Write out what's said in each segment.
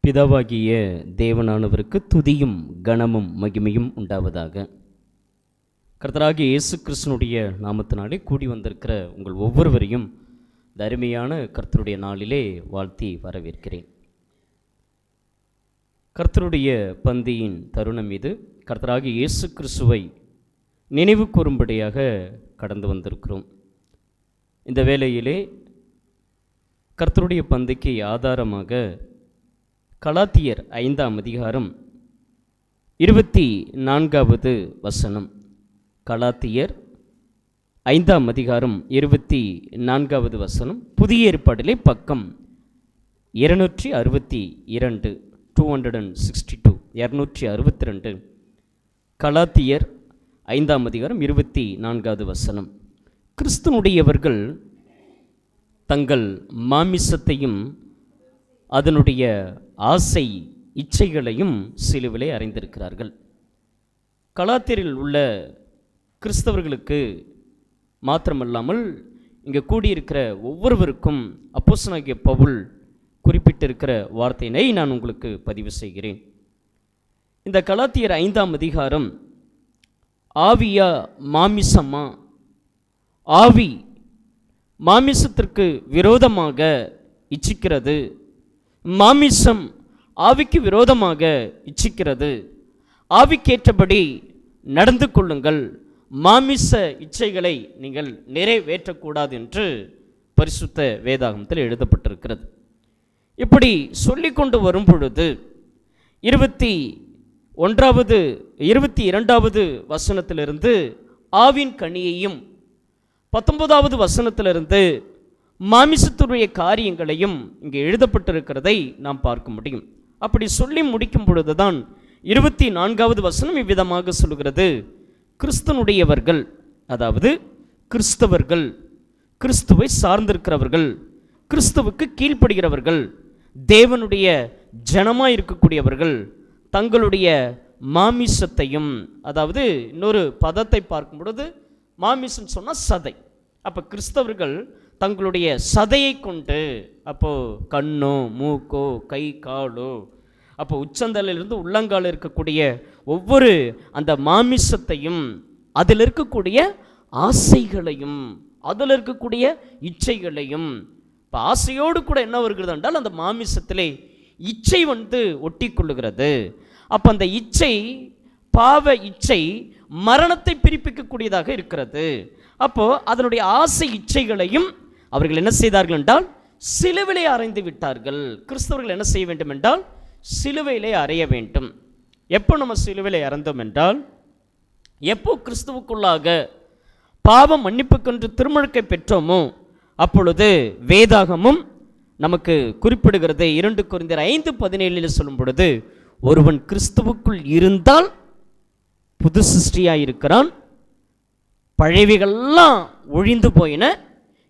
பிதாவாகிய தேவனானவருக்கு துதியும் கனமும் மகிமையும் உண்டாவதாக. கர்த்தராகிய இயேசு கிறிஸ்துனுடைய நாமத்தினாலே கூடி வந்திருக்கிற உங்கள் ஒவ்வொருவரையும் இந்த அருமையான கர்த்தருடைய நாளிலே வாழ்த்தி வரவேற்கிறேன். கர்த்தருடைய பந்தியின் தருணம் இது. கர்த்தராகிய இயேசு கிறிஸ்துவை நினைவு கூறும்படியாக கடந்து வந்திருக்கிறோம். இந்த வேளையிலே கர்த்தருடைய பந்திக்கு ஆதாரமாக கலாத்தியர் 5ஆம் அதிகாரம் 24வது வசனம். கலாத்தியர் 5ஆம் அதிகாரம் 24வது வசனம். புதிய ஏற்பாட்டிலே பக்கம் 262 262. கலாத்தியர் 5ஆம் அதிகாரம் 24வது வசனம். கிறிஸ்துனுடையவர்கள் தங்கள் மாமிசத்தையும் அதனுடைய ஆசை இச்சைகளையும் சிலுவிலே அறைந்திருக்கிறார்கள். கலாத்தியரில் உள்ள கிறிஸ்தவர்களுக்கு மாத்திரமல்லாமல் இங்கே கூடியிருக்கிற ஒவ்வொருவருக்கும் அப்போஸ்தலனாகிய பவுல் குறிப்பிட்டிருக்கிற வார்த்தையினை நான் உங்களுக்கு பதிவு செய்கிறேன். இந்த கலாத்தியர் 5ஆம் அதிகாரம் ஆவியா மாமிசமா, ஆவி மாமிசத்திற்கு விரோதமாக இச்சிக்கிறது, மாமிசம் ஆவிக்கு விரோதமாக இச்சிக்கிறது, ஆவிக்கேற்றபடி நடந்து கொள்ளுங்கள், மாமிச இச்சைகளை நீங்கள் நிறைவேற்றக்கூடாது என்று பரிசுத்த வேதாகமத்தில் எழுதப்பட்டிருக்கிறது. இப்படி சொல்லிக்கொண்டு வரும் பொழுது 22வது வசனத்திலிருந்து ஆவின் கனியையும் 19வது வசனத்திலிருந்து மாமிசத்துடைய காரியங்களையும் இங்கே எழுதப்பட்டிருக்கிறதை நாம் பார்க்க முடியும். அப்படி சொல்லி முடிக்கும் பொழுதுதான் 24வது வசனம் இவ்விதமாக சொல்கிறது: கிறிஸ்தனுடையவர்கள், அதாவது கிறிஸ்தவர்கள், கிறிஸ்துவை சார்ந்திருக்கிறவர்கள், கிறிஸ்துவுக்கு கீழ்ப்படுகிறவர்கள், தேவனுடைய ஜனமாய் இருக்கக்கூடியவர்கள் தங்களுடைய மாமிசத்தையும், அதாவது இன்னொரு பதத்தை பார்க்கும் பொழுது மாமிசம் சொன்னால் சதை. அப்போ கிறிஸ்தவர்கள் தங்களுடைய சதையை கொண்டு, அப்போது கண்ணோ மூக்கோ கை காலோ, அப்போ உச்சந்தலிலிருந்து உள்ளங்கால் இருக்கக்கூடிய ஒவ்வொரு அந்த மாமிசத்தையும், அதில் இருக்கக்கூடிய ஆசைகளையும், அதில் இருக்கக்கூடிய இச்சைகளையும், இப்போ ஆசையோடு கூட என்ன வருகிறது என்றால் அந்த மாமிசத்திலே இச்சை ஒட்டி கொள்ளுகிறது. அப்போ அந்த இச்சை, பாவ இச்சை மரணத்தை பிரிப்பிக்கக்கூடியதாக இருக்கிறது. அப்போது அதனுடைய ஆசை இச்சைகளையும் அவர்கள் என்ன செய்தார்கள் என்றால் சிலுவையிலே அறைந்து விட்டார்கள். கிறிஸ்தவர்கள் என்ன செய்ய வேண்டும் என்றால் சிலுவையிலே அறைய வேண்டும். எப்போ நம்ம சிலுவையிலே அறைந்தோம் என்றால், எப்போ கிறிஸ்துவுக்குள்ளாக பாவம் மன்னிப்புக்கென்று திருமுழுக்கை பெற்றோமோ அப்பொழுது வேதாகமும் நமக்கு குறிப்பிடுகிறது. 2 கொரிந்தியர் 5:17 சொல்லும் பொழுது, ஒருவன் கிறிஸ்துவுக்குள் இருந்தால் புது சிருஷ்டியாயிருக்கிறான், பழையவைகள்லாம் ஒழிந்து போயின,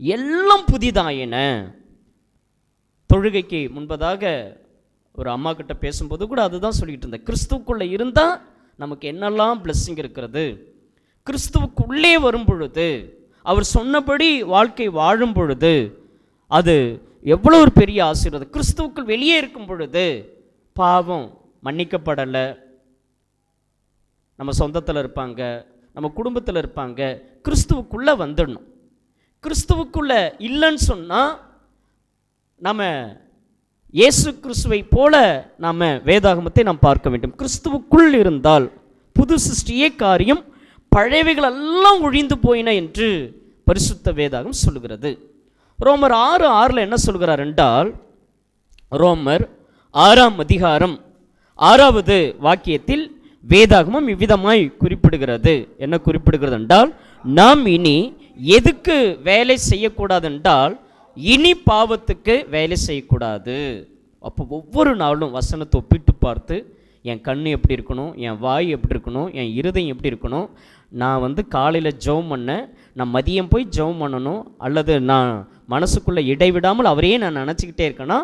எல்லாம் புதிதாயின. தொழுகைக்கு முன்பதாக ஒரு அம்மா கிட்ட பேசும்போது கூட அதுதான் சொல்லிட்டு இருந்தேன். கிறிஸ்துவுக்குள்ளே இருந்தால் நமக்கு என்னெல்லாம் பிளெஸ்ஸிங் இருக்கிறது, கிறிஸ்துவுக்குள்ளே வரும் பொழுது, அவர் சொன்னபடி வாழ்க்கை வாழும் பொழுது அது எவ்வளோ ஒரு பெரிய ஆசீர்வாதம். கிறிஸ்துவுக்குள் வெளியே இருக்கும் பொழுது பாவம் மன்னிக்கப்படலை, நம்ம சொந்தத்தில் இருப்பாங்க, நம்ம குடும்பத்தில் இருப்பாங்க, கிறிஸ்துவுக்குள்ளே வந்துடணும். கிறிஸ்துவுக்குள்ளே இல்லைன்னு சொன்னால் நம்ம இயேசு கிறிஸ்துவை போல நாம் வேதாகமத்தை நாம் பார்க்க வேண்டும். கிறிஸ்துவுக்குள் இருந்தால் புது சிருஷ்டியே காரியம், பழையவைகளெல்லாம் ஒழிந்து போயின என்று பரிசுத்த வேதாகம் சொல்லுகிறது. ரோமர் 6:6 என்ன சொல்கிறார் என்றால், ரோமர் 6ஆம் அதிகாரம் 6வது வாக்கியத்தில் வேதாகமம் இவ்விதமாய் குறிப்பிடுகிறது. என்ன குறிப்பிடுகிறது என்றால், நாம் இனி எதுக்கு வேலை செய்யக்கூடாது என்றால், இனி பாவத்துக்கு வேலை செய்யக்கூடாது. அப்போ ஒவ்வொரு நாளும் வசனத்தை ஒப்பிட்டு பார்த்து, என் கண் எப்படி இருக்கணும், என் வாய் எப்படி இருக்கணும், என் இருதயம் எப்படி இருக்கணும், நான் காலையில் ஜெபம் பண்ணேன், நான் மதியம் போய் ஜெபம் பண்ணணும், அல்லது நான் மனசுக்குள்ளே இடைவிடாமல் அவரையே நான் நினச்சிக்கிட்டே இருக்கேன்னா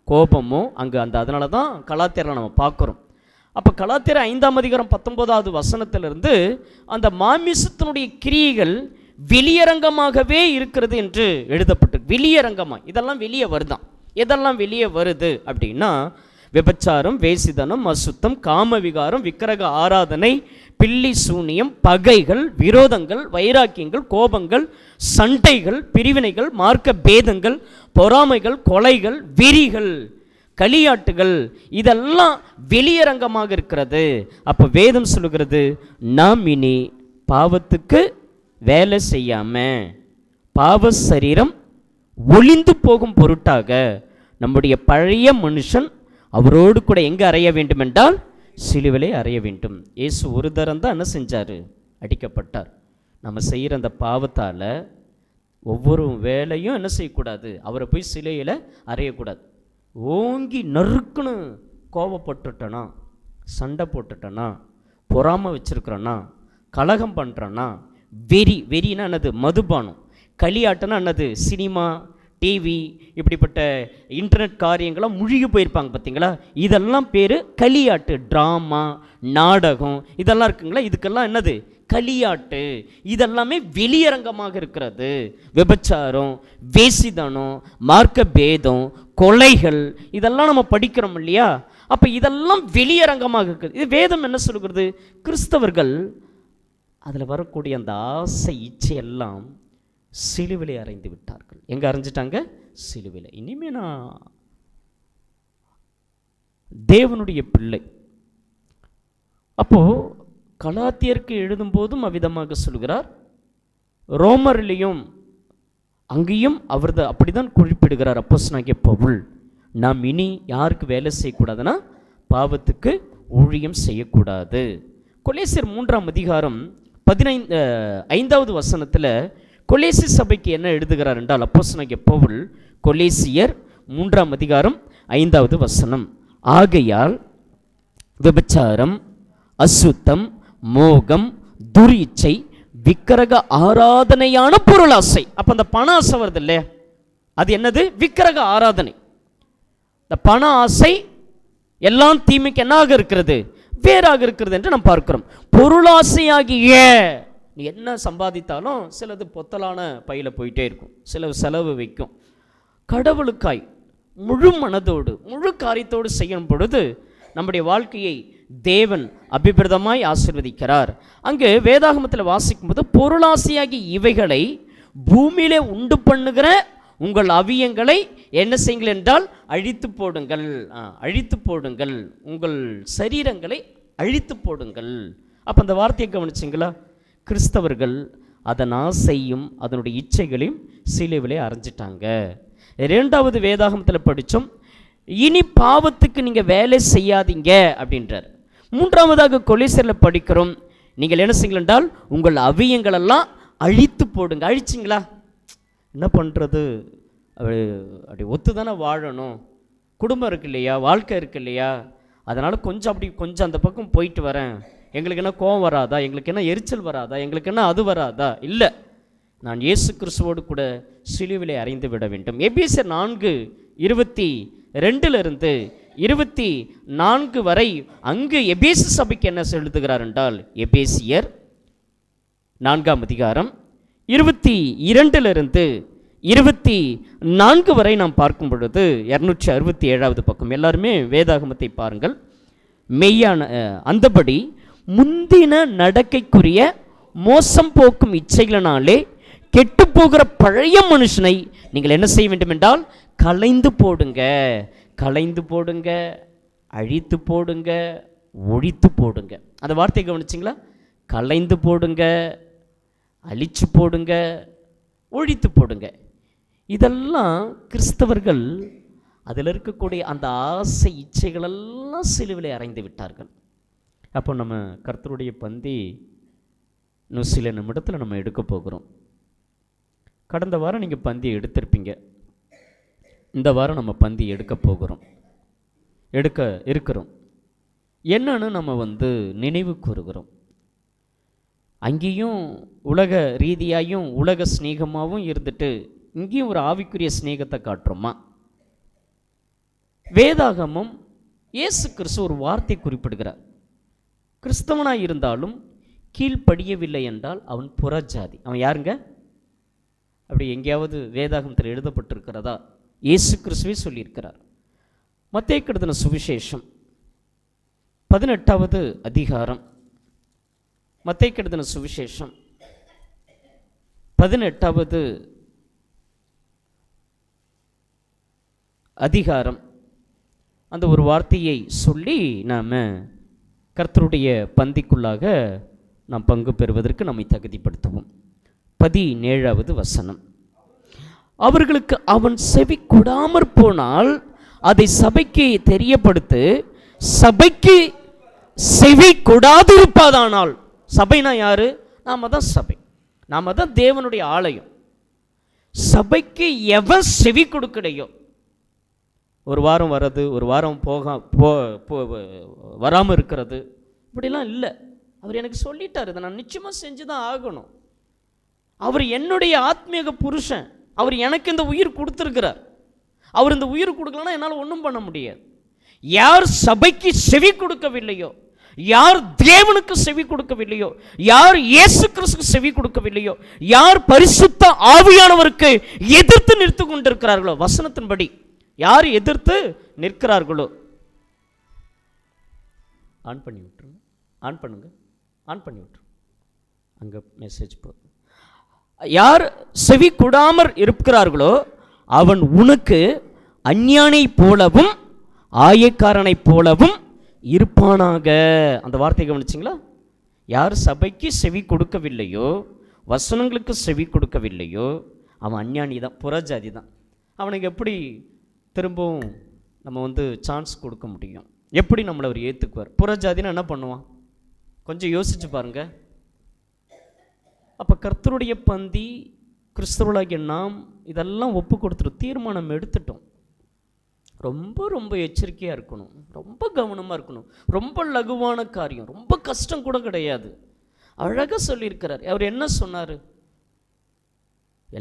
கோபமோ அங்கே அதனால தான் கலாத்தியரை நம்ம பார்க்குறோம். அப்போ கலாத்தியர் 5ஆம் அதிகாரம் 19வது வசனத்திலிருந்து அந்த மாமிசத்தினுடைய கிரியைகள் வெளியரங்கமாகவே இருக்கிறது என்று எழுதப்பட்டு, வெளியரங்கமாக இதெல்லாம் வெளியே வருதான். எதெல்லாம் வெளியே வருது அப்படின்னா, விபச்சாரம், வேசிதனம், அசுத்தம், காம விகாரம், விக்கிரக ஆராதனை, பில்லி சூனியம், பகைகள், விரோதங்கள், வைராக்கியங்கள், கோபங்கள், சண்டைகள், பிரிவினைகள், மார்க்க பேதங்கள், பொறாமைகள், கொலைகள், வெறிகள், களியாட்டுகள், இதெல்லாம் வெளியரங்கமாக இருக்கிறது. அப்போ வேதம் சொல்லுகிறது, நாம் இனி பாவத்துக்கு வேலை செய்யாம பாவ சரீரம் ஒளிந்து போகும் பொருட்டாக நம்முடைய பழைய மனுஷன் அவரோடு கூட எங்கே அறைய வேண்டும் என்றால் சிலுவிலே அறைய வேண்டும். இயேசு ஒரு தரம் தான் என்ன செஞ்சார்? அடிக்கப்பட்டார். நம்ம செய்கிற அந்த பாவத்தால் ஒவ்வொரு வேலையும் என்ன செய்யக்கூடாது? அவரை போய் சிலுவையில் அறையக்கூடாது. ஓங்கி நறுக்குன்னு கோபப்பட்டுட்டனா, சண்டை போட்டுட்டனா, பொறாமை வச்சுருக்கிறோன்னா, கலகம் பண்ணுறோன்னா, வெறினா என்னது? மதுபானம். களியாட்டுனா என்னது? சினிமா, டிவி, இப்படிப்பட்ட இன்டர்நெட் காரியங்களாம் முழுகி போயிருப்பாங்க பார்த்தீங்களா? இதெல்லாம் பேர் களியாட்டு. ட்ராமா, நாடகம் இதெல்லாம் இருக்குங்களா? இதுக்கெல்லாம் என்னது? களியாட்டு. இதெல்லாமே வெளியரங்கமாக இருக்கிறது. விபச்சாரம், வேசிதனம், மார்க்க பேதம், கொலைகள், இதெல்லாம் நம்ம படிக்கிறோம் இல்லையா? அப்போ இதெல்லாம் வெளியரங்கமாக இருக்குது. இது வேதம் என்ன சொல்கிறது? கிறிஸ்தவர்கள் அதில் வரக்கூடிய அந்த ஆசை இச்சையெல்லாம் சிலுவிலை அறைந்து விட்டார்கள். எங்கே அரைஞ்சிட்டாங்க? சிலுவிலை. இனிமே நான் தேவனுடைய பிள்ளை. அப்போது கலாத்தியருக்கு எழுதும்போதும் அவ்விதமாக சொல்கிறார், ரோமர்லேயும் அங்கேயும் அவர் அப்படிதான் குறிப்பிடுகிறார் அப்போஸ்தலனாகிய பவுல். நாம் இனி யாருக்கு வேலை செய்யக்கூடாதுன்னா பாவத்துக்கு ஊழியம் செய்யக்கூடாது. கொலேசியர் 3ஆம் அதிகாரம் 5வது வசனத்தில் கொலேசி சபைக்கு என்ன எழுதுகிறார் என்றால் அப்போஸ்தலனாகிய பவுல், கொலேசியர் 3ஆம் அதிகாரம் 5வது வசனம், ஆகையால் விபச்சாரம், அசுத்தம், மோகம், துரிச்சை, விக்கிரக ஆராதனையான பொருளாசை. அப்போ அந்த பண ஆசை வருது இல்லையா? அது என்னது? விக்கிரக ஆராதனை. இந்த பண ஆசை எல்லாம் தீமைக்கு என்னாக இருக்கிறது? வேறாக இருக்கிறது என்று நாம் பார்க்கிறோம். பொருளாசையாகிய நீ என்ன சம்பாதித்தாலும் சிலது பொத்தலான பையில் போயிட்டே இருக்கும், சில செலவு வைக்கும். கடவுளுக்காய் முழு மனதோடு முழு காரியத்தோடு செய்யும் பொழுது நம்முடைய வாழ்க்கையை தேவன் அபிபிரதமாய் ஆசீர்வதிக்கிறார். அங்கு வேதாகமத்தில் வாசிக்கும்போது, பொருளாசையாகி இவைகளை பூமியிலே உண்டு பண்ணுகிற உங்கள் அவியங்களை என்ன செய்யுங்கள் என்றால் அழித்து போடுங்கள். அழித்து போடுங்கள், உங்கள் சரீரங்களை அழித்து போடுங்கள். அப்போ அந்த வார்த்தையை கவனிச்சிங்களா? கிறிஸ்தவர்கள் அதன் ஆசையும் அதனுடைய இச்சைகளையும் சிலுவையிலே அரைஞ்சிட்டாங்க. 2வது வேதாகமத்தில் படித்தோம், இனி பாவத்துக்கு நீங்கள் வேலை செய்யாதீங்க அப்படின்றார். 3ஆவதாக கொலேசியரில் படிக்கிறோம், நீங்கள் என்ன செய்யுங்கள் என்றால் உங்கள் அவியங்களெல்லாம் அழித்து போடுங்க. அழிச்சிங்களா? என்ன பண்ணுறது? அப்படி ஒத்து தானே வாழணும், குடும்பம் இருக்கு இல்லையா, வாழ்க்கை இருக்கு இல்லையா, அதனால் கொஞ்சம் அந்த பக்கம் போயிட்டு வரேன், எங்களுக்கு என்ன கோபம் வராதா, எங்களுக்கு என்ன எரிச்சல் வராதா, எங்களுக்கு என்ன அது வராதா? இல்லை, நான் இயேசு கிறிஸ்துவோடு கூட சிலுவிலே அறைந்து விட வேண்டும். எபேசியர் 4:22 24 வரை அங்கு எபேசு சபைக்கு என்ன எழுதுகிறார் என்றால், எபேசியர் 4ஆம் அதிகாரம் 22 24 வரை நாம் பார்க்கும் பொழுது 267வது பக்கம். எல்லாருமே வேதாகமத்தை பாருங்கள். மெய்யான அந்தபடி முந்தின நடக்கைக்குரிய மோசம் போக்கும் இச்சைகளினாலே கெட்டு போகிற பழைய மனுஷனை நீங்கள் என்ன செய்ய வேண்டும் என்றால் களைந்து போடுங்க. களைந்து போடுங்க, அழித்து போடுங்க, ஒழித்து போடுங்க. அந்த வார்த்தையை கவனிச்சிங்களா? களைந்து போடுங்க, அழிச்சு போடுங்க, ஒழித்து போடுங்க. இதெல்லாம் கிறிஸ்தவர்கள் அதில் இருக்கக்கூடிய அந்த ஆசை இச்சைகளெல்லாம் சிலுவிலே அறைந்து விட்டார்கள். அப்போ நம்ம கர்த்தருடைய பந்தி இன்னும் சில நிமிடத்தில் நம்ம எடுக்க போகிறோம். கடந்த வாரம் நீங்கள் பந்தியை எடுத்திருப்பீங்க. இந்த வாரம் நம்ம பந்தி எடுக்க போகிறோம், எடுக்க இருக்கிறோம். என்னன்னு நம்ம நினைவு கூறுகிறோம். அங்கேயும் உலக ரீதியாகவும் உலக ஸ்நேகமாகவும் இருந்துட்டு இங்கேயும் ஒரு ஆவிக்குரிய ஸ்நேகத்தை காட்டுறோமா? வேதாகமம் இயேசு கிறிஸ்து ஒரு வார்த்தை குறிப்பிடுகிறார். கிறிஸ்தவனாக இருந்தாலும் கீழ்ப்படியவில்லை என்றால் அவன் புறஜாதி. அவன் யாருங்க? அப்படி எங்கேயாவது வேதாகமத்தில் எழுதப்பட்டிருக்கிறதா? இயேசு கிறிஸ்துவே சொல்லியிருக்கிறார். மத்தேயு எழுதின சுவிசேஷம் 18வது அதிகாரம். மத்தேயு எழுதின சுவிசேஷம் 18வது அதிகாரம். அந்த ஒரு வார்த்தையை சொல்லி நாம் கர்த்தருடைய பந்திக்குள்ளாக நாம் பங்கு பெறுவதற்கு நம்மை தகுதிப்படுத்துவோம். 17வது வசனம். அவர்களுக்கு அவன் செவி கொடாமற் போனால் அதை சபைக்கு தெரியப்படுத்து, சபைக்கு செவி கொடாதிருப்பதானால். சபைனா யாரு? நாம தான் சபை, நாம தான் தேவனுடைய ஆலயம். சபைக்கு எவன் செவி கொடுக்கலையோ, ஒரு வாரம் வர்றது, ஒரு வாரம் வராமல் இருக்கிறது, இப்படிலாம் இல்லை. அவர் எனக்கு சொல்லிட்டார், இதை நான் நிச்சயமாக செஞ்சு தான் ஆகணும். அவர் என்னுடைய ஆத்மீக புருஷன், அவர் எனக்கு இந்த உயிர் கொடுத்துருக்கிறார். அவர் இந்த உயிர் கொடுக்கலன்னா என்னால் ஒன்றும் பண்ண முடியாது. யார் சபைக்கு செவி கொடுக்கவில்லையோ, யார் தேவனுக்கு செவி கொடுக்கவில்லையோ, யார் இயேசு கிறிஸ்துவுக்கு செவி கொடுக்கவில்லையோ, யார் பரிசுத்த ஆவியானவருக்கு எதிர்த்து நிறுத்து கொண்டிருக்கிறார்களோ, வசனத்தின்படி யார் எதிர்த்து நிற்கிறார்களோ, ஆன் பண்ணி விட்டுருங்க, ஆன் பண்ணுங்க, ஆன் பண்ணி விட்டுருங்க, அங்கே மெசேஜ் போகுது. யார் செவி கொடாமற் இருக்கிறார்களோ அவன் உனக்கு அஞ்ஞானை போலவும் ஆயக்காரனை போலவும் இருப்பானாக. அந்த வார்த்தையை கவனிச்சிங்களா? யார் சபைக்கு செவி கொடுக்கவில்லையோ, வசனங்களுக்கு செவி கொடுக்கவில்லையோ, அவன் அஞ்ஞானி தான், புறஜாதி தான். அவனுக்கு எப்படி திரும்பவும் நம்ம சான்ஸ் கொடுக்க முடியும்? எப்படி நம்மளை அவர் ஏற்றுக்குவார்? புறஜாதினா என்ன பண்ணுவான்? கொஞ்சம் யோசிச்சு பாருங்க. அப்போ கர்த்தருடைய பந்தி, கிறிஸ்தவர்களாகிய நாம் இதெல்லாம் ஒப்பு கொடுத்துட்டு தீர்மானம் எடுத்துட்டோம். ரொம்ப ரொம்ப எச்சரிக்கையாக இருக்கணும், ரொம்ப கவனமாக இருக்கணும். ரொம்ப லகுவான காரியம், ரொம்ப கஷ்டம் கூட கிடையாது. அழகாக சொல்லியிருக்கிறார். அவர் என்ன சொன்னார்?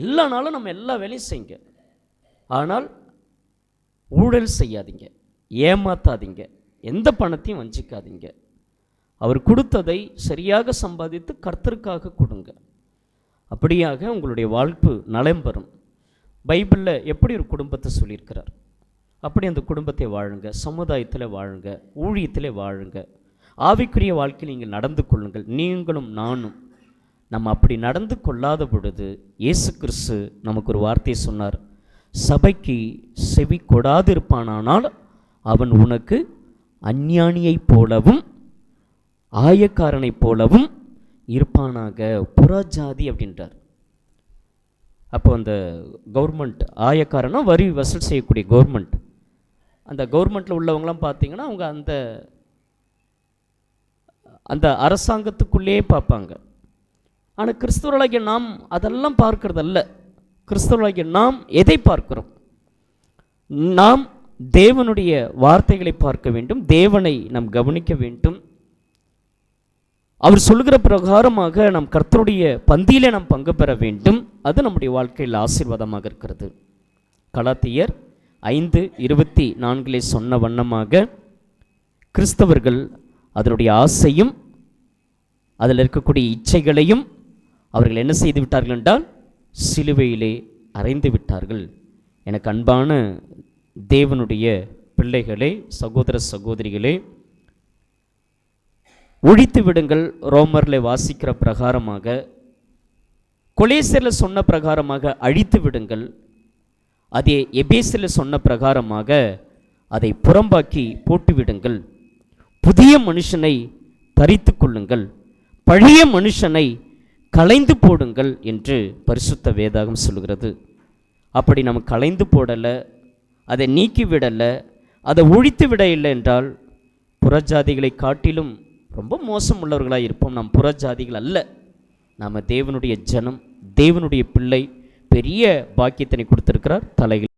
எல்லா நாளும் நம்ம எல்லா வேலையும் செய்யுங்க, ஆனால் ஊழல் செய்யாதீங்க, ஏமாத்தாதீங்க, எந்த பணத்தையும் வஞ்சிக்காதீங்க. அவர் கொடுத்ததை சரியாக சம்பாதித்து கர்த்தருக்காக கொடுங்க. அப்படியாக உங்களுடைய வாழ்வு நலம் பெறும். பைபிளில் எப்படி ஒரு குடும்பத்தை சொல்லியிருக்கிறார், அப்படி அந்த குடும்பத்தை வாழுங்க, சமுதாயத்தில் வாழுங்க, ஊழியத்தில் வாழுங்க, ஆவிக்குரிய வாழ்க்கையில் நீங்கள் நடந்து கொள்ளுங்கள். நீங்களும் நானும் நம்ம அப்படி நடந்து கொள்ளாத பொழுது இயேசு கிறிஸ்து நமக்கு ஒரு வார்த்தையை சொன்னார். சபைக்கு செவி கொடாதிருப்பானால் அவன் உனக்கு அஞ்ஞானியைப் போலவும் ஆயக்காரனைப் போலவும் இருப்பானாக. புறஜாதி அப்படின்றார். அப்போ அந்த கவர்மெண்ட், ஆயக்காரனா வரி வசூல் செய்யக்கூடிய கவர்மெண்ட், அந்த கவர்மெண்ட்டில் உள்ளவங்களாம் பார்த்தீங்கன்னா அவங்க அந்த அந்த அரசாங்கத்துக்குள்ளேயே பார்ப்பாங்க. ஆனால் கிறிஸ்தவர்களாகிய நாம் அதெல்லாம் பார்க்கறதல்ல. கிறிஸ்தவர்களாகிய நாம் எதை பார்க்கிறோம்? நாம் தேவனுடைய வார்த்தைகளை பார்க்க வேண்டும், தேவனை நாம் கவனிக்க வேண்டும். அவர் சொல்லுகிற பிரகாரமாக நாம் கர்த்தருடைய பந்தியிலே நாம் பங்கு பெற வேண்டும். அது நம்முடைய வாழ்க்கையில் ஆசீர்வாதமாக இருக்கிறது. கலாத்தியர் 5:24 சொன்ன வண்ணமாக கிறிஸ்தவர்கள் அதனுடைய ஆசையும் அதில் இருக்கக்கூடிய இச்சைகளையும் அவர்கள் என்ன செய்து விட்டார்கள் என்றால் சிலுவையிலே அறைந்து விட்டார்கள். எனக்கு அன்பான தேவனுடைய பிள்ளைகளே, சகோதர சகோதரிகளே, ஒழித்து விடுங்கள். ரோமரில் வாசிக்கிற பிரகாரமாக, கொலேசியரில் சொன்ன பிரகாரமாக அழித்து விடுங்கள். அதே எபேசில் சொன்ன பிரகாரமாக அதை புறம்பாக்கி போட்டுவிடுங்கள். புதிய மனுஷனை தரித்து கொள்ளுங்கள், பழைய மனுஷனை களைந்து போடுங்கள் என்று பரிசுத்த வேதாகம் சொல்கிறது. அப்படி நம்ம களைந்து போடலை, அதை நீக்கிவிடலை, அதை ஒழித்து விட இல்லை என்றால் புறஜாதிகளை காட்டிலும் ரொம்ப மோசம் உள்ளவர்களாக இருப்போம். நாம் புறஜாதிகள் அல்ல, நாம் தேவனுடைய ஜனம், தேவனுடைய பிள்ளை. பெரிய பாக்கியத்தினை கொடுத்திருக்கிறார். தலைகள்